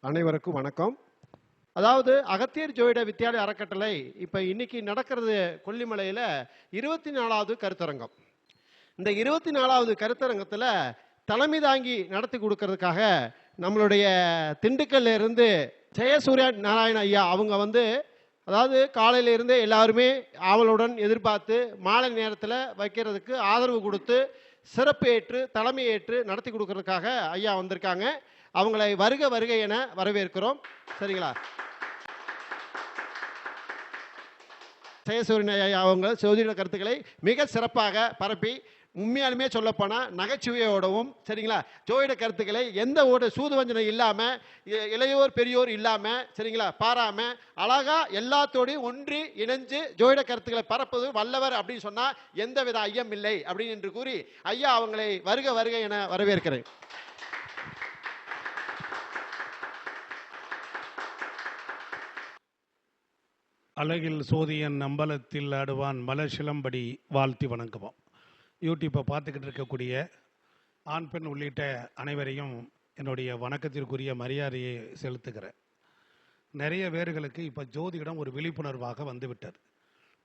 அனைவருக்கும் வணக்கம். அதாவது அகத்தியர் ஜோதிட வித்யாலய அறக்கட்டளை இப்போ இன்னைக்கு நடக்கிறது கொல்லிமலையில் 24வது கருத்தரங்கம். இந்த 24வது கருத்தரங்கத்தில் தலைமை தாங்கி நடத்தி கொடுக்கறதுக்காக நம்மளுடைய திண்டுக்கல்ல இருந்து ஜெயசூர்யா நாராயண ஐயா அவங்க அதாவது காலையிலிருந்தே எல்லாருமே ஆவலுடன் எதிர்பார்த்து மாலை நேரத்தில் வைக்கிறதுக்கு ஆதரவு கொடுத்து சிறப்பு ஏற்று தலைமை ஏற்று நடத்தி கொடுக்கறதுக்காக ஐயா வந்திருக்காங்க. அவங்களை வருக வருக என வரவேற்கிறோம். சரிங்களா? ஜெயசூரியன் ஐயா அவங்க ஜோதிட கருத்துக்களை மிக சிறப்பாக பரப்பி உண்மையாலுமே சொல்லப்போனால் நகைச்சுவையோடவும் சரிங்களா ஜோதிட கருத்துக்களை எந்த ஒரு சூதுவஞ்சனம் இல்லாமல் இளையோர் பெரியோர் இல்லாமல் சரிங்களா பாராமல் அழகா எல்லாத்தோடையும் ஒன்றி இணைஞ்சு ஜோதிட கருத்துக்களை பரப்புவது வல்லவர் அப்படின்னு சொன்னால் எந்தவித ஐயம் இல்லை அப்படின்னு என்று கூறி ஐயா அவங்களை வருக வருக என வரவேற்கிறேன். அழகில் சோதியன் அம்பலத்தில் ஆடுவான் மலர் சிலம்படி வாழ்த்தி வணங்குவோம். யூடியூப்பை பார்த்துக்கிட்டு இருக்கக்கூடிய ஆண் பெண் உள்ளிட்ட அனைவரையும் என்னுடைய வணக்கத்திற்குரிய மரியாதையை செலுத்துகிறேன். நிறைய பேர்களுக்கு இப்போ ஜோதிடம் ஒரு விழிப்புணர்வாக வந்துவிட்டது.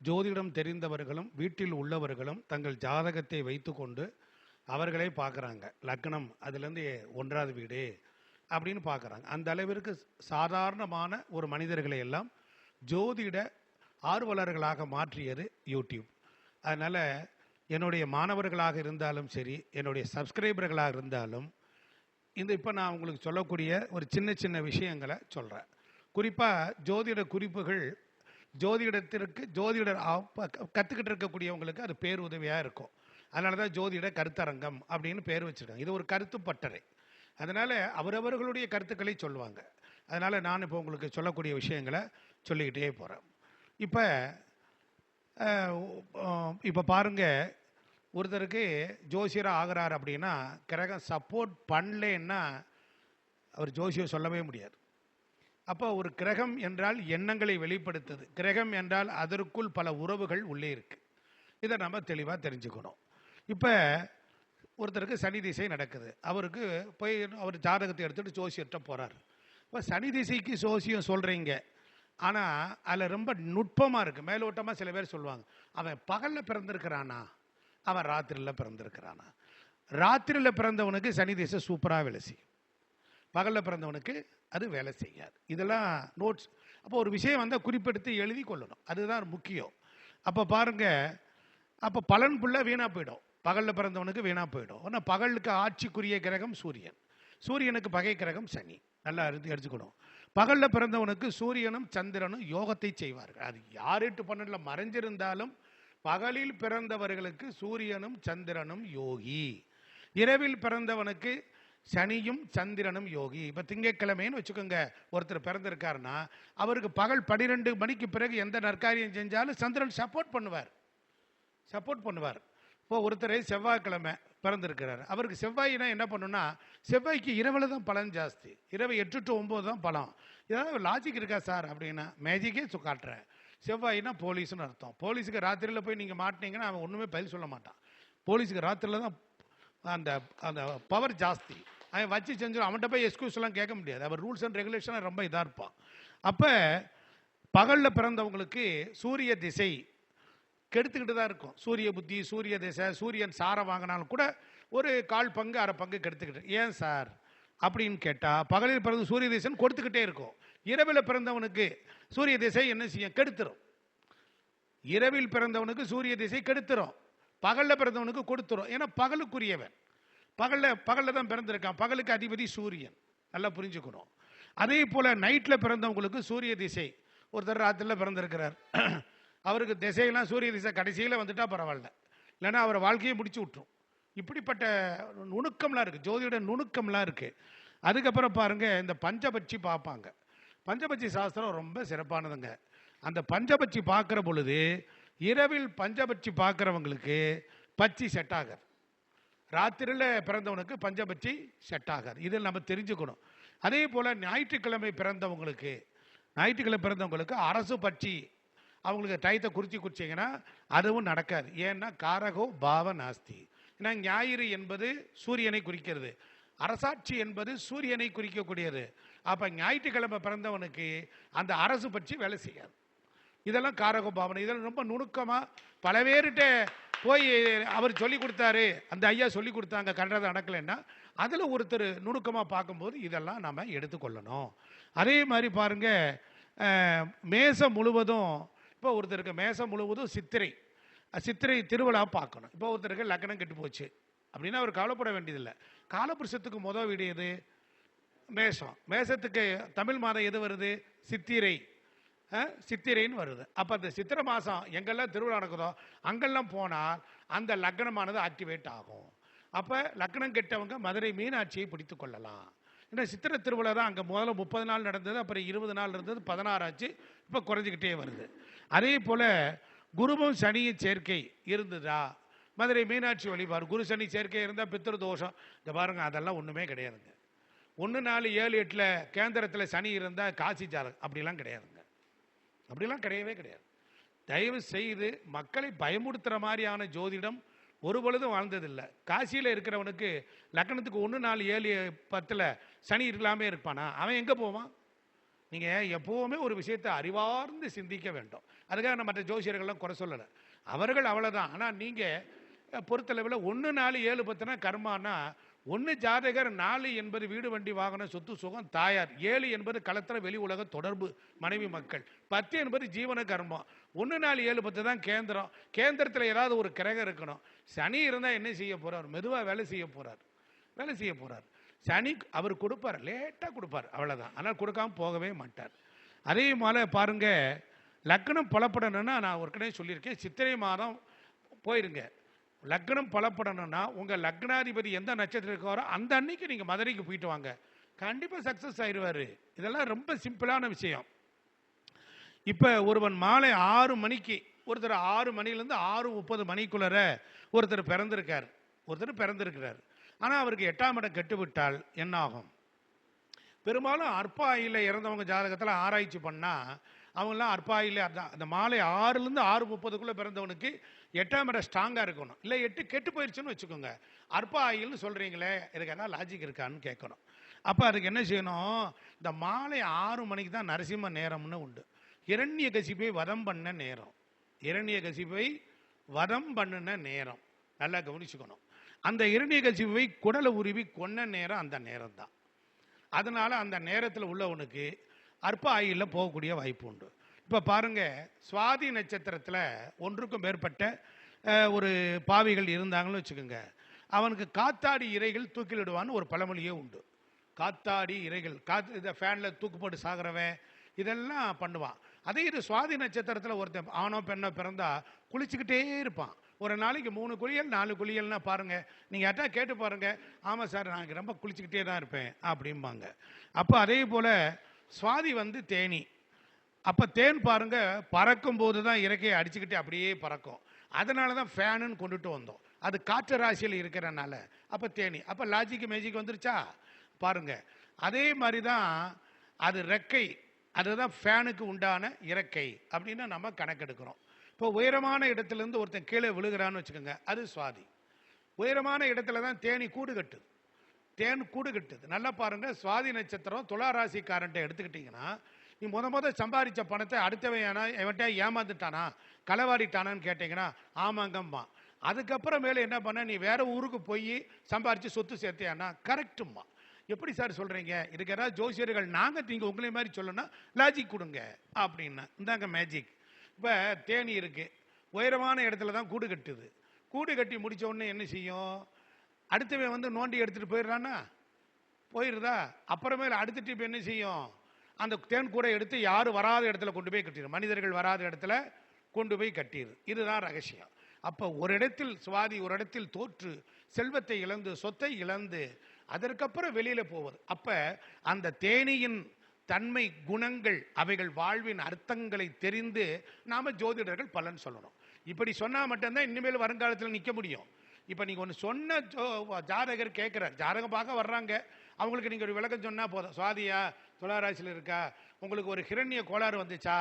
ஜோதிடம் தெரிந்தவர்களும் வீட்டில் உள்ளவர்களும் தங்கள் ஜாதகத்தை வைத்து கொண்டு அவர்களே பார்க்குறாங்க. லக்னம் அதுலேருந்து 1வது வீடு அப்படின்னு பார்க்குறாங்க. அந்த அளவிற்கு சாதாரணமான ஒரு மனிதர்களை எல்லாம் ஜோதிட ஆர்வலர்களாக மாற்றியது யூடியூப். அதனால் என்னுடைய மாணவர்களாக இருந்தாலும் சரி, என்னுடைய சப்ஸ்கிரைபர்களாக இருந்தாலும் இப்போ நான் உங்களுக்கு சொல்லக்கூடிய ஒரு சின்ன சின்ன விஷயங்களை சொல்கிறேன். குறிப்பாக ஜோதிட குறிப்புகள் ஜோதிடர் கற்றுக்கிட்டு இருக்கக்கூடியவங்களுக்கு அது பேருதவியாக இருக்கும். அதனால தான் ஜோதிட கருத்தரங்கம் அப்படின்னு பேர் வச்சுருக்காங்க. இது ஒரு கருத்து பட்டறை. அதனால் அவரவர்களுடைய கருத்துக்களை சொல்லுவாங்க. அதனால் நான் இப்போ உங்களுக்கு சொல்லக்கூடிய விஷயங்களை சொல்லிக்கிட்டே போகிறேன். இப்போ பாருங்கள், ஒருத்தருக்கு ஜோசியராக ஆகிறார் அப்படின்னா கிரகம் சப்போர்ட் பண்ணலன்னா அவர் ஜோசியம் சொல்லவே முடியாது. அப்போ ஒரு கிரகம் என்றால் எண்ணங்களை வெளிப்படுத்துது. கிரகம் என்றால் அதற்குள் பல உறவுகள் உள்ளே இருக்கு. இதை நம்ம தெளிவாக தெரிஞ்சுக்கணும். இப்போ ஒருத்தருக்கு சனி திசை நடக்குது. அவருக்கு போய் அவர் ஜாதகத்தை எடுத்துகிட்டு ஜோசியர்கிட்ட போகிறார். இப்போ சனி திசைக்கு ஜோசியம் சொல்கிறீங்க, ஆனால் அதில் ரொம்ப நுட்பமாக இருக்குது. மேலோட்டமாக சில பேர் சொல்லுவாங்க, அவன் பகலில் பிறந்திருக்கிறானா, அவன் ராத்திரியில் பிறந்திருக்கிறானா. ராத்திரியில் பிறந்தவனுக்கு சனி திசை சூப்பராக வேலை செய்யும், பகலில் பிறந்தவனுக்கு அது வேலை செய்யாது. இதெல்லாம் நோட்ஸ். அப்போ ஒரு விஷயம் குறிப்பெடுத்து எழுதி கொள்ளணும், அதுதான் முக்கியம். அப்போ பாருங்கள், அப்போ பலன் ஃபுல்லாக வீணாக போயிடும். பகலில் பிறந்தவனுக்கு வீணாக போயிடும். ஆனால் பகலுக்கு ஆட்சிக்குரிய கிரகம் சூரியன், சூரியனுக்கு பகை கிரகம் சனி. நல்லா எடுத்துக்கணும். பகலில் பிறந்தவனுக்கு சூரியனும் சந்திரனும் யோகத்தை செய்வார்கள். அது 6, 8, 12 மறைஞ்சிருந்தாலும் பகலில் பிறந்தவர்களுக்கு சூரியனும் சந்திரனும் யோகி. இரவில் பிறந்தவனுக்கு சனியும் சந்திரனும் யோகி. இப்போ திங்கட்கிழமைன்னு வச்சுக்கோங்க, ஒருத்தர் பிறந்திருக்காருன்னா அவருக்கு பகல் 12 மணிக்கு பிறகு எந்த நற்காரியம் செஞ்சாலும் சந்திரன் சப்போர்ட் பண்ணுவார். இப்போ ஒருத்தர் செவ்வாய்க்கிழமை பிறந்திருக்கிறார், அவருக்கு செவ்வாய்னா என்ன பண்ணுன்னா, செவ்வாய்க்கு இரவில் தான் பலன் ஜாஸ்தி. இரவு 8 to 9 தான் பலம். ஏதாவது லாஜிக் இருக்கா சார் அப்படின்னா மேஜிக்கே காட்டுறேன். செவ்வாய்னா போலீஸ்னு அர்த்தம். போலீஸுக்கு ராத்திரியில் போய் நீங்கள் மாட்டினீங்கன்னா அவன் ஒன்றுமே பதில் சொல்ல மாட்டான். போலீஸுக்கு ராத்திரியில் தான் அந்த அந்த பவர் ஜாஸ்தி. அவன் வச்சு செஞ்சிடும். அவன்கிட்ட போய் எக்ஸ்கியூஸ்லாம் கேட்க முடியாது. அவர் ரூல்ஸ் அண்ட் ரெகுலேஷன் ரொம்ப இதாக இருப்பான். அப்போ பகலில் பிறந்தவங்களுக்கு சூரிய திசை கெடுத்துக்கிட்டு தான் இருக்கும். சூரிய புத்தி, சூரிய திசை, சூரியன் சாரம் வாங்கினாலும் கூட ஒரு 1/4 பங்கு 1/2 பங்கு கெடுத்துக்கிட்டு. ஏன் சார் அப்படின்னு கேட்டால், பகலில் பிறந்த சூரிய திசைன்னு கொடுத்துக்கிட்டே இருக்கும். இரவில் பிறந்தவனுக்கு சூரிய திசை என்ன செய்யும்? கெடுத்துரும். இரவில் பிறந்தவனுக்கு சூரிய திசை கெடுத்துரும், பகலில் பிறந்தவனுக்கு கொடுத்துரும். ஏன்னா பகலுக்குரியவன், பகலில் தான் பிறந்திருக்கான். பகலுக்கு அதிபதி சூரியன், நல்லா புரிஞ்சுக்கணும். அதே போல் நைட்டில் பிறந்தவங்களுக்கு சூரிய திசை. ஒருத்தர் ராத்திரியில் பிறந்திருக்கிறார், அவருக்கு திசையெல்லாம் சூரிய திசை கடைசியில் வந்துட்டால் பரவாயில்ல, இல்லைன்னா அவர் வாழ்க்கையை முடிச்சு விட்டுரும். இப்படிப்பட்ட நுணுக்கம்லாம் இருக்குது, ஜோதிட நுணுக்கம்லாம் இருக்குது. அதுக்கப்புறம் பாருங்கள், இந்த பஞ்சபட்சி பார்ப்பாங்க. பஞ்சபட்சி சாஸ்திரம் ரொம்ப சிறப்பானதுங்க. அந்த பஞ்சபட்சி பார்க்குற பொழுது இரவில் பஞ்சபட்சி பார்க்குறவங்களுக்கு பட்சி செட் ஆகாது, ராத்திரியில் பிறந்தவனுக்கு பஞ்சபட்சி செட் ஆகாது. இதில் நம்ம தெரிஞ்சுக்கணும். அதே போல் ஞாயிற்றுக்கிழமை பிறந்தவங்களுக்கு அரசு பட்சி அவங்களுக்கு டயத்தை குறிச்சிங்கன்னா அதுவும் நடக்காது. ஏன்னா காரகோ பாவ நாஸ்தி. ஏன்னா ஞாயிறு என்பது சூரியனை குறிக்கிறது, அரசாட்சி என்பது சூரியனை குறிக்கக்கூடியது. அப்ப ஞாயிற்றுக்கிழமை பிறந்தவனுக்கு அந்த அரசு பற்றி வேலை செய்யாது. இதெல்லாம் காரக பாவனை. இதெல்லாம் ரொம்ப நுணுக்கமா பல பேர்கிட்ட போய் அவர் சொல்லி கொடுத்தாரு, அந்த ஐயா சொல்லி கொடுத்தாங்க, கண்டதை நடக்கலைன்னா அதில் ஒருத்தர் நுணுக்கமாக பார்க்கும்போது இதெல்லாம் நம்ம எடுத்துக்கொள்ளணும். அதே மாதிரி பாருங்க, மேசம் முழுவதும் இப்போ ஒருத்தருக்கு மேசம் முழுவதும் சித்திரை திருவிழா பார்க்கணும். இப்போ ஒருத்தருக்கு லக்னம் கெட்டு போச்சு அப்படின்னா அவர் கவலைப்பட வேண்டியதில்லை. காலபுருஷத்துக்கு முதல் வீடு எது? மேஷம். மேசத்துக்கு தமிழ் மாதம் எது வருது? சித்திரைன்னு வருது. அப்போ அந்த சித்திரை மாதம் எங்கெல்லாம் திருவிழா நடக்குதோ அங்கெல்லாம் போனால் அந்த லக்னமானது ஆக்டிவேட் ஆகும். அப்போ லக்னம் கெட்டவங்க மதுரை மீனாட்சியை பிடித்து கொள்ளலாம். ஏன்னா சித்திரை திருவிழா தான் அங்கே முதல்ல 30 நாள் நடந்தது, அப்புறம் 20 நாள் இருந்தது, 16 ஆச்சு, இப்போ குறைஞ்சிக்கிட்டே வருது. அதே போல் குருவும் சனியின் சேர்க்கை இருந்ததா? மதுரை மீனாட்சி வழிபாடு குரு சனி சேர்க்கை இருந்தால் பித்திரு தோஷம். இந்த பாருங்க, அதெல்லாம் ஒன்றுமே கிடையாதுங்க. 1, 4, 7, 8 கேந்திரத்தில் சனி இருந்தால் காசி ஜாதகம் அப்படிலாம் கிடையாதுங்க. அப்படிலாம் கிடையவே கிடையாது. தயவு செய்து மக்களை பயமுடுத்துகிற மாதிரியான ஜோதிடம் ஒரு பொழுதும் வாழ்ந்ததில்லை. காசியில் இருக்கிறவனுக்கு லக்னத்துக்கு 1, 4, 7, 10 சனி இருக்கலாமே இருப்பானா? அவன் எங்கே போவான்? நீங்கள் எப்போவுமே ஒரு விஷயத்தை அறிவார்ந்து சிந்திக்க வேண்டும். அதுக்காக நான் மற்ற ஜோசியர்கள்லாம் குறை சொல்லலை, அவர்கள் அவ்வளோதான். ஆனால் நீங்கள் பொறுத்தளவில் 1, 4, 7, 10 கர்மானா 1 ஜாதகர், 4 என்பது வீடு வண்டி வாகனம் சொத்து சுகம் தாயார், 7 என்பது களத்திர வெளி உலக தொடர்பு மனைவி மக்கள், 10 என்பது ஜீவன கர்மம். 1, 4, 7, 10 தான் கேந்திரம். கேந்திரத்தில் ஏதாவது ஒரு கிரகம் இருக்கணும். சனி இருந்தால் என்ன செய்ய போறார்? மெதுவாக வேலை செய்ய போறார். சனி அவர் கொடுப்பார், லேட்டாக கொடுப்பார், அவ்வளோதான். ஆனால் கொடுக்காம போகவே மாட்டார். அதே மாதிரி பாருங்க, லக்னம் பலப்படணும்னா நான் ஒருக்கனே சொல்லியிருக்கேன், சித்திரை மாதம் போயிருங்க. லக்னம் பலப்படணும்னா உங்கள் லக்னாதிபதி எந்த நட்சத்திரம் இருக்காரோ அந்த அன்னைக்கு நீங்கள் மதுரைக்கு போயிட்டு வாங்க, கண்டிப்பாக சக்ஸஸ் ஆயிடுவார். இதெல்லாம் ரொம்ப சிம்பிளான விஷயம். இப்போ ஒருவன் மாலை 6 மணிக்கு, ஒருத்தர் 6 மணிலேருந்து 6:30 மணிக்குள்ளர ஒருத்தர் பிறந்திருக்கிறார். ஆனால் அவருக்கு 8ஆம் இடம் கெட்டுவிட்டால் என்ன ஆகும்? பெரும்பாலும் அற்பாயில் இறந்தவங்க ஜாதகத்தில் ஆராய்ச்சி பண்ணால் அவங்களாம் அற்பாயில் அந்த மாலை 6லேருந்து 6:30 பிறந்தவனுக்கு 8ஆம் இடம் ஸ்ட்ராங்காக இருக்கணும். இல்லை 8 கெட்டு போயிடுச்சுன்னு வச்சுக்கோங்க. அற்ப ஆயில்னு சொல்கிறீங்களே, இதுக்கு என்ன லாஜிக் இருக்கான்னு கேட்கணும். அப்போ அதுக்கு என்ன செய்யணும்? இந்த மாலை 6 மணிக்கு தான் நரசிம்ம நேரம்னு உண்டு. இரண்யகசிபை வதம் பண்ணின நேரம் நல்லா கவனிச்சுக்கணும். அந்த இரண்யகசிபை குடலை உருவி கொன்ன நேரம் அந்த நேரம் தான். அதனால அந்த நேரத்தில் உள்ளவனுக்கு அற்ப ஆயில போகக்கூடிய வாய்ப்பு உண்டு. இப்போ பாருங்க, சுவாதி நட்சத்திரத்தில் ஒன்றுக்கும் மேற்பட்ட ஒரு பாவிகள் இருந்தாங்கன்னு வச்சுக்கோங்க, அவனுக்கு காத்தாடி இறைகள் தூக்கிலிடுவான்னு ஒரு பழமொழியே உண்டு. காத்தாடி இறைகள், இதை ஃபேனில் தூக்கு போட்டு சாகிறவன் இதெல்லாம் பண்ணுவான். அதே இது சுவாதி நட்சத்திரத்தில் ஒருத்தன் ஆணோ பெண்ணோ பிறந்தா குளிச்சுக்கிட்டே இருப்பான். ஒரு நாளைக்கு 3 குளியல் 4 குளியல்னா பாருங்க, நீங்கள் யார்ட்டா கேட்டு பாருங்க, ஆமாம் சார் நான் ரொம்ப குளிச்சுக்கிட்டே தான் இருப்பேன் அப்படிம்பாங்க. அப்போ அதே போல் சுவாதி தேனி. அப்போ தேன் பாருங்க, பறக்கும் போது தான் இறக்கையை அடிச்சுக்கிட்டு அப்படியே பறக்கும். அதனால தான் ஃபேனுன்னு கொண்டுட்டு வந்தோம், அது காற்று ராசியில் இருக்கிறனால. அப்போ தேனி, அப்போ லாஜிக் மேஜிக் வந்துருச்சா பாருங்க. அதே மாதிரி தான் அது ரெக்கை, அதுதான் ஃபேனுக்கு உண்டான இறக்கை அப்படின்னு நம்ம கணக்கெடுக்கிறோம். இப்போ உயரமான இடத்துலேருந்து ஒருத்தன் கீழே விழுகிறான்னு வச்சுக்கோங்க, அது சுவாதி. உயரமான இடத்துல தான் தேனி தேன் கூடு கட்டுது. நல்லா பாருங்க, சுவாதி நட்சத்திரம் துலா ராசிக்காரன்ட்ட எடுத்துக்கிட்டீங்கன்னா, நீ முத சம்பாதிச்ச பணத்தை அடுத்தவன் எவன்ட்ட ஏமாந்துட்டானா களவாடிட்டானான்னு கேட்டீங்கன்னா ஆமாங்கம்மா. அதுக்கப்புறம் மேலே என்ன பண்ண, நீ வேற ஊருக்கு போய் சம்பாரிச்சு சொத்து சேர்த்தியானா கரெக்டும்மா. எப்படி சார் சொல்றீங்க? இதுக்கு ஏதாவது ஜோசியர்கள் நாங்கள் நீங்கள் உங்களை மாதிரி சொல்லணும், லாஜிக் கொடுங்க அப்படின்னா இந்தாங்க மேஜிக். இப்போ தேனி இருக்கு, உயரமான இடத்துல தான் கூடு கட்டுது. கூடு கட்டி முடிச்ச உடனே என்ன செய்யும்? அடுத்தவன் நோண்டி எடுத்துட்டு போயிடுதா? அப்புறமேல அடுத்துட்டு இப்போ என்ன செய்யும்? அந்த தேன் கூட எடுத்து யாரும் வராத இடத்துல கொண்டு போய் கட்டிடும், மனிதர்கள் வராத இடத்துல கொண்டு போய் கட்டிடுது. இதுதான் ரகசியம். அப்போ ஒரு இடத்தில் சுவாதி ஒரு இடத்தில் தோற்று செல்வத்தை இழந்து சொத்தை இழந்து அதற்கப்புறம் வெளியில போவது. அப்ப அந்த தேனியின் தன்மை குணங்கள் அவைகள் வாழ்வின் அர்த்தங்களை தெரிந்து நாம ஜோதிடர்கள் பலன் சொல்லணும். இப்படி சொன்னா மட்டும்தான் இனிமேல் வருங்காலத்தில் நிற்க முடியும். இப்போ நீங்கள் ஒன்று சொன்ன ஜாதகர் கேட்குறார், ஜாதகம் பார்க்க வர்றாங்க, அவங்களுக்கு நீங்கள் ஒரு விளக்கம் சொன்னால் போதும். சுவாதியா துளாராசியில் இருக்கா, உங்களுக்கு ஒரு ஹிரண்ய கோளாறு வந்துச்சா,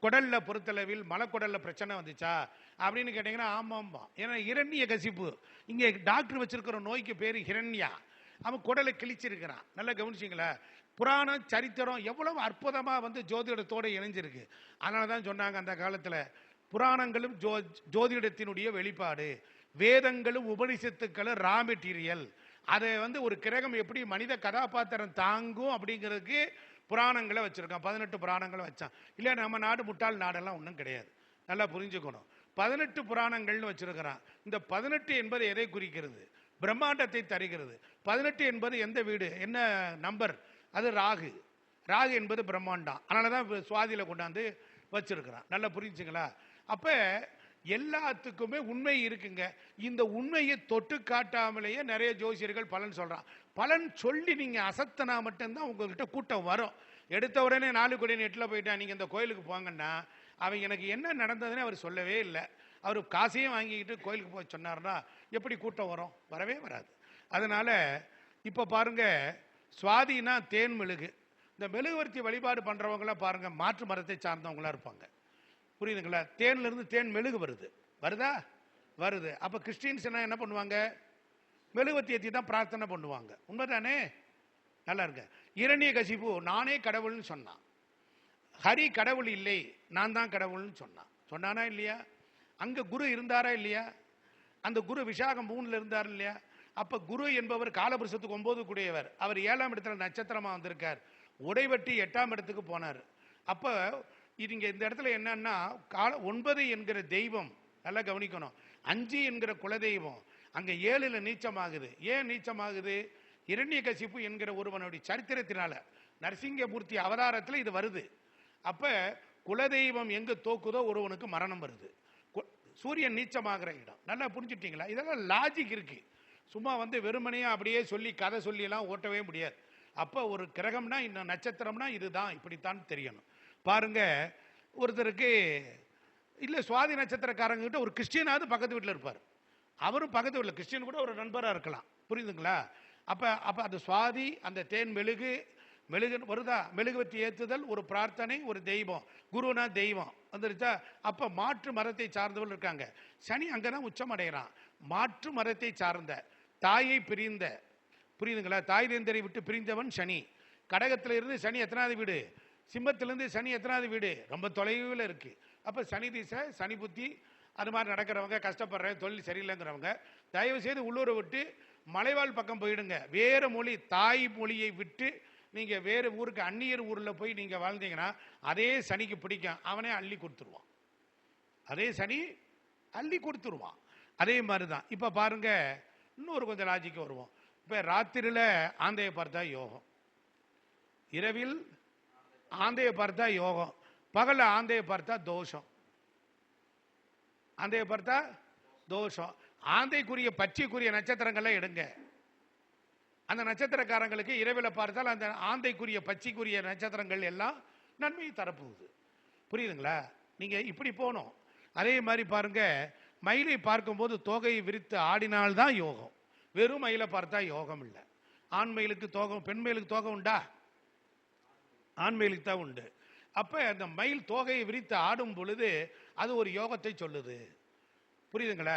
குடலில் பொறுத்தளவில் மலக்குடலில் பிரச்சனை வந்துச்சா அப்படின்னு கேட்டிங்கன்னா ஆமாம்பா. ஏன்னா இரண்ய கசிப்பு, இங்கே டாக்டர் வச்சிருக்கிற நோய்க்கு பேர் ஹிரண்யா. அவன் குடலை கிழிச்சிருக்கிறான். நல்லா கவனிச்சிங்களா? புராணம் சரித்திரம் எவ்வளவு அற்புதமாக வந்து ஜோதிடத்தோடு இணைஞ்சிருக்கு. அதனால தான் சொன்னாங்க அந்த காலத்தில், புராணங்களும் ஜோதிடத்தினுடைய வெளிப்பாடு, வேதங்களும் உபனிஷத்துக்களும் ரா மெட்டீரியல். அதை வந்து ஒரு கிரகம் எப்படி மனித கதாபாத்திரம் தாங்கும் அப்படிங்கிறதுக்கு புராணங்களை வச்சுருக்கான். 18 புராணங்களை வச்சான். இல்லை நம்ம நாடு முட்டாள் நாடெல்லாம் ஒன்றும் கிடையாது, நல்லா புரிஞ்சுக்கணும். 18 புராணங்கள்னு வச்சிருக்கிறான். இந்த 18 என்பது எதை குறிக்கிறது? பிரம்மாண்டத்தை தருகிறது. 18 என்பது எந்த வீடு, என்ன நம்பர்? அது ராகு. ராகு என்பது பிரம்மாண்டம். அதனால தான் சுவாதியில் கொண்டாந்து வச்சிருக்கிறான். நல்லா புரிஞ்சுங்களா? அப்போ எல்லாத்துக்குமே உண்மை இருக்குங்க. இந்த உண்மையை தொட்டு காட்டாமலேயே நிறைய ஜோசியர்கள் பலன் சொல்கிறான். பலன் சொல்லி நீங்கள் அசத்தனா மட்டும்தான் உங்ககிட்ட கூட்டம் வரும். எடுத்த உடனே 4 கோடி நெட்டில் போயிட்டா நீங்கள் இந்த கோயிலுக்கு போங்கன்னா அவங்க எனக்கு என்ன நடந்ததுன்னு அவர் சொல்லவே இல்லை. அவர் காசையும் வாங்கிக்கிட்டு கோயிலுக்கு போய் சொன்னார்னா எப்படி கூட்டம் வரும்? வரவே வராது. அதனால இப்போ பாருங்க, சுவாதினா தேன் மெழுகு. இந்த மெழுகுவர்த்தி வழிபாடு பண்ணுறவங்களாம் பாருங்க மாற்று மரத்தை சார்ந்தவங்களா இருப்பாங்க. புரியுதுங்களா? தேன்ல இருந்து தேன் மெழுகு வருதா? வருது. அப்போ கிறிஸ்டின்ஸ் என்ன பண்ணுவாங்க? மெழுகுவர்த்தி ஏற்றி தான் பிரார்த்தனை பண்ணுவாங்க. உண்மைதானே? நல்லா இருக்க. இரண்யகசிபு நானே கடவுள்னு சொன்னான். ஹரி கடவுள் இல்லை, நான் தான் கடவுள்னு சொன்னானா இல்லையா? அங்க குரு இருந்தாரா இல்லையா? அந்த குரு விசாகம் 3ல் இருந்தார் இல்லையா? அப்ப குரு என்பவர் காலபுருஷத்துக்கு 9 கூடியவர். அவர் 7ஆம் இடத்துல நட்சத்திரமா வந்திருக்கார். உடைவட்டி 8ஆம் இடத்துக்கு போனார். அப்ப இங்க இந்த இடத்துல என்னன்னா 9 என்கிற தெய்வம் நல்லா கவனிக்கணும். 5 என்கிற குலதெய்வம் அங்க 7ல் நீச்சமாகுது. ஏன் நீச்சமாகுது? இரண்யகசிப்பு என்கிற ஒருவனுடைய சரித்திரத்தினால, நரசிங்கமூர்த்தி அவதாரத்தில் இது வருது. அப்ப குலதெய்வம் எங்க தோக்குதோ ஒருவனுக்கு மரணம் வருது. சூரியன் நீச்சமாகிற இடம். நல்லா புரிஞ்சுட்டீங்களா? இதெல்லாம் லாஜிக் இருக்கு. சும்மா வந்து வெறுமனையா அப்படியே சொல்லி கதை சொல்லி எல்லாம் ஓட்டவே முடியாது. அப்ப ஒரு கிரகம்னா இந்த நட்சத்திரம்னா இதுதான், இப்படித்தான் தெரியணும். பாருங்க, ஒருத்தருக்கு இல்ல சுவாதி நட்சத்திரக்காரங்க கிட்ட ஒரு கிறிஸ்டியனாவது பக்கத்து வீட்டில் இருப்பார். அவரும் பக்கத்து வீட்டில் கிறிஸ்டியன் கூட ஒரு நண்பரா இருக்கலாம். புரியுதுங்களா? அப்ப அந்த சுவாதி, அந்த தேன் மெழுகு வருதா? மெழுகுவத்தி ஏற்றுதல் ஒரு பிரார்த்தனை, ஒரு தெய்வம். குருனா தெய்வம் வந்துருச்சா? அப்ப மாற்று மரத்தை சார்ந்தவர்கள் இருக்காங்க. சனி அங்கதான் உச்சம் அடைகிறான். மாற்று மரத்தை சார்ந்த தாயை பிரிந்த, புரியுதுங்களா? தாய் தேந்தரை விட்டு பிரிந்தவன் சனி. கடகத்துல இருந்து சனி எத்தனாவது வீடு? சிம்மத்திலிருந்து சனி எத்தனாவது வீடு? ரொம்ப தொலைவில் இருக்கு. அப்ப சனி திசை, சனி புத்தி அது மாதிரி நடக்கிறவங்க, கஷ்டப்படுற தொழில் சரியில்லைங்கிறவங்க தயவு செய்து உள்ளூரை விட்டு மலைவாழ் பக்கம் போயிடுங்க. வேற மொழி, தாய் மொழியை விட்டு நீங்க வேற ஊருக்கு, அந்நியர் ஊர்ல போய் நீங்க வாழ்ந்தீங்கன்னா அதே சனிக்கு பிடிக்கும். அவனே அள்ளி கொடுத்துருவான். அதே சனி அள்ளி கொடுத்துருவான். அதே மாதிரிதான் இப்ப பாருங்க, இன்னொரு கொஞ்சம் லாஜிக்கு வருவோம். இப்ப ராத்திரியில ஆந்தையை பார்த்தா யோகம், இரவில் ஆந்தையை பார்த்தா யோகம், பகல ஆந்தையை பார்த்தா தோஷம். ஆந்தையை பார்த்தா தோஷம். ஆந்தைக்குரிய பச்சைக்குரிய நட்சத்திரங்களை எடுங்க. அந்த நட்சத்திரக்காரங்களுக்கு இரவில் பார்த்தால் அந்த ஆந்தைக்குரிய பச்சைக்குரிய நட்சத்திரங்கள் எல்லாம் நன்மையை தரப்போகுது. புரியுதுங்களா? நீங்க இப்படி போனோம். அதே மாதிரி பாருங்க, மயிலை பார்க்கும்போது தோகையை விரித்து ஆடினால்தான் யோகம். வெறும் மயிலை பார்த்தா யோகம் இல்லை. ஆண் மயிலுக்கு தோகம், பெண் மயிலுக்கு தோகம் உண்டா? ஆண் மயிலுக்கு தான் உண்டு. அப்ப அந்த மயில் தோகையை விரித்து ஆடும் பொழுது அது ஒரு யோகத்தை சொல்லுது. புரியுதுங்களா?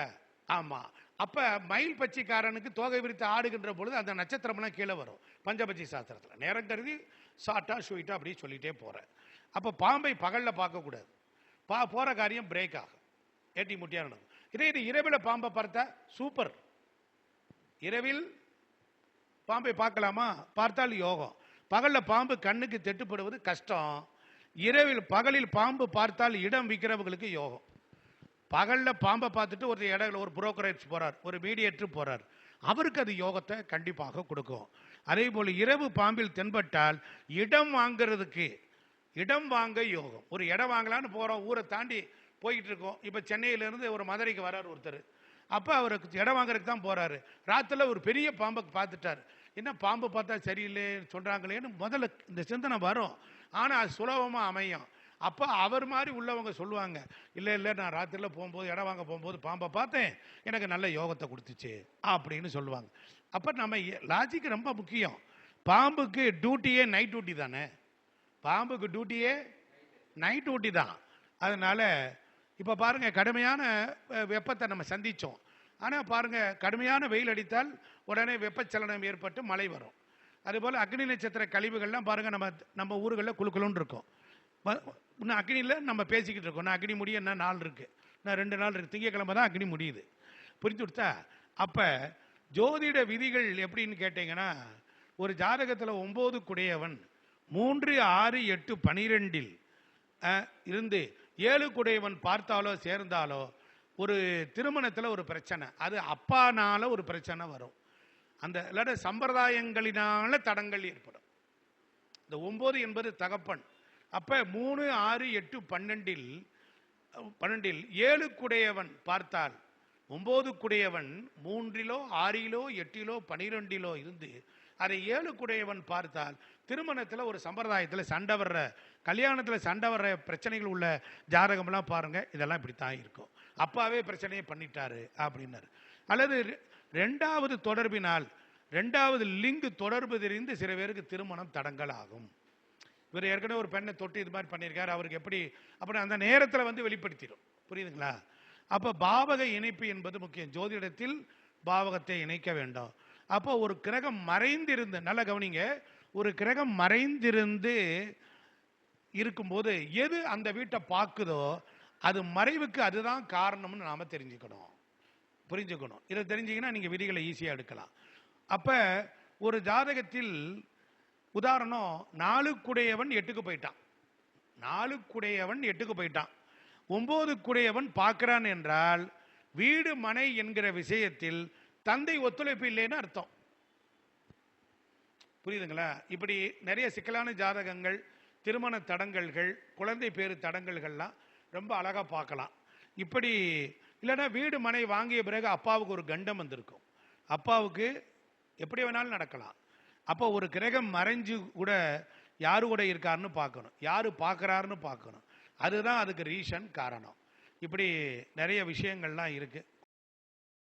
ஆமா. அப்ப மயில் பட்சிக்காரனுக்கு தோகை விரித்து ஆடுகின்ற பொழுது அந்த நட்சத்திரம்லாம் கீழே வரும். பஞ்சபட்சி சாஸ்திரத்துல நேரம் கருதி ஷார்ட்டா ஸ்வீட்டா அப்படி சொல்லிட்டே போறேன். அப்ப பாம்பை பகல்ல பார்க்க கூடாது. போற காரியம் பிரேக் ஆகும், ஏட்டி முட்டியா நடக்கும். இது இரவில் பாம்பை பார்த்தா சூப்பர். இரவில் பாம்பை பார்க்கலாமா? பார்த்தால் யோகம். பகல்ல பாம்பு கண்ணுக்கு தெட்டுப்படுவது கஷ்டம். பகலில் பாம்பு பார்த்தால் இடம் விற்கிறவங்களுக்கு யோகம். பகல்ல பாம்பை பார்த்துட்டு ஒரு இடையில ஒரு புரோக்கரேஜ் போறார், ஒரு மீடியேட்டர் போறார், அவருக்கு அது யோகத்தை கண்டிப்பாக கொடுக்கும். அதே போல இரவு பாம்பில் தென்பட்டால் இடம் வாங்கிறதுக்கு, இடம் வாங்க யோகம். ஒரு இடம் வாங்கலான்னு போறோம், ஊரை தாண்டி போயிட்டு இருக்கோம். இப்ப சென்னையிலிருந்து ஒரு மதுரைக்கு வர்றார் ஒருத்தர். அப்ப அவருக்கு இடம் வாங்குறதுக்கு தான் போறாரு. ராத்திரில ஒரு பெரிய பாம்பை பார்த்துட்டார். என்ன பாம்பு பார்த்தா சரியில்லைன்னு சொல்றாங்களேன்னு முதல்ல இந்த சிந்தனை வரும். ஆனா அது சுலபமா அமையும். அப்ப அவர் மாதிரி உள்ளவங்க சொல்லுவாங்க, இல்ல இல்ல நான் ராத்திரில போகும்போது இடம் வாங்க போகும்போது பாம்பை பார்த்தேன், எனக்கு நல்ல யோகத்தை கொடுத்துச்சு அப்படின்னு சொல்லுவாங்க. அப்ப நம்ம லாஜிக் ரொம்ப முக்கியம். பாம்புக்கு டியூட்டியே நைட் டியூட்டி தானே. பாம்புக்கு டியூட்டியே நைட் டியூட்டி தான். அதனால இப்ப பாருங்க, கடுமையான வெப்பத்தை நம்ம சந்திச்சோம். ஆனால் பாருங்க, கடுமையான வெயில் அடித்தால் உடனே வெப்பச்சலனம் ஏற்பட்டு மழை வரும். அதுபோல் அக்னி நட்சத்திர கழிவுகள்லாம் பாருங்க, நம்ம ஊர்களில் குழுக்குழுன்னு இருக்கும். இன்னும் அக்னியில் நம்ம பேசிக்கிட்டு இருக்கோம், நான் அக்னி முடிய என்ன நாள் இருக்கு, நான் 2 நாள் இருக்கு, திங்கக்கிழமை தான் அக்னி முடியுது. புரிஞ்சு கொடுத்தா? அப்ப ஜோதிட விதிகள் எப்படின்னு கேட்டீங்கன்னா, ஒரு ஜாதகத்தில் 9 குடையவன் 3, 6, 8, 12 இருந்து 7 குடையவன் பார்த்தாலோ சேர்ந்தாலோ ஒரு திருமணத்தில் ஒரு பிரச்சனை, அது அப்பானால ஒரு பிரச்சனை வரும். அந்த இல்லாத சம்பிரதாயங்களினால தடங்கள் ஏற்படும். இந்த 9 என்பது தகப்பன். அப்ப 3, 6, 8, 12 7 குடையவன் பார்த்தால் 9 குடையவன் 3, 6, 8, 12 இருந்து அதை 7 குடையவன் பார்த்தால் திருமணத்தில் ஒரு சம்பிரதாயத்தில் சண்டை வர்ற, கல்யாணத்தில் சண்டை வர்ற பிரச்சனைகள் உள்ள ஜாதகம்லாம் பாருங்க, இதெல்லாம் இப்படித்தான் இருக்கும். அப்பாவே பிரச்சனையை பண்ணிட்டாரு அப்படின்னாரு. அல்லது 2வது தொடர்பினால், 2வது லிங்க் தொடர்பு தெரிந்து சில பேருக்கு திருமணம் தடங்கள் ஆகும். இவர் ஏற்கனவே ஒரு பெண்ணை தொட்டு இது மாதிரி பண்ணியிருக்காரு, அவருக்கு எப்படி அப்படி அந்த நேரத்தில் வந்து வெளிப்படுத்திடும். புரியுதுங்களா? அப்போ பாவக இணைப்பு என்பது முக்கியம். ஜோதிடத்தில் பாவகத்தை இணைக்க வேண்டும். அப்போ ஒரு கிரகம் மறைந்திருந்து, நல்ல கவனிங்க, ஒரு கிரகம் மறைந்திருந்து இருக்கும்போது எது அந்த வீட்டை பார்க்குதோ அது மறைவுக்கு அதுதான் காரணம்னு நாம புரிஞ்சுக்கணும். இதை தெரிஞ்சிங்கன்னா நீங்க விதிகளை ஈஸியா எடுக்கலாம். அப்ப ஒரு ஜாதகத்தில் உதாரணம், 4 குடையவன் 8க்கு போயிட்டான், 4 குடையவன் 8க்கு போயிட்டான், 9 குடையவன் பார்க்கிறான் என்றால் வீடு மனை என்கிற விஷயத்தில் தந்தை ஒத்துழைப்பு இல்லைன்னு அர்த்தம். புரியுதுங்களா? இப்படி நிறைய சிக்கலான ஜாதகங்கள், திருமண தடங்கல்கள், குழந்தை பேரு தடங்கல்கள்லாம் ரொம்ப அழகா பார்க்கலாம். இப்படி இல்லைன்னா வீடு மனை வாங்கிய பிறகு அப்பாவுக்கு ஒரு கண்டம் வந்திருக்கும், அப்பாவுக்கு எப்படி வேணாலும் நடக்கலாம். அப்போ ஒரு கிரகம் மறைஞ்சு கூட யாரு கூட இருக்காருன்னு பார்க்கணும், யாரு பார்க்கறாருன்னு பார்க்கணும். அதுதான் அதுக்கு ரீசன், காரணம். இப்படி நிறைய விஷயங்கள்லாம் இருக்கு.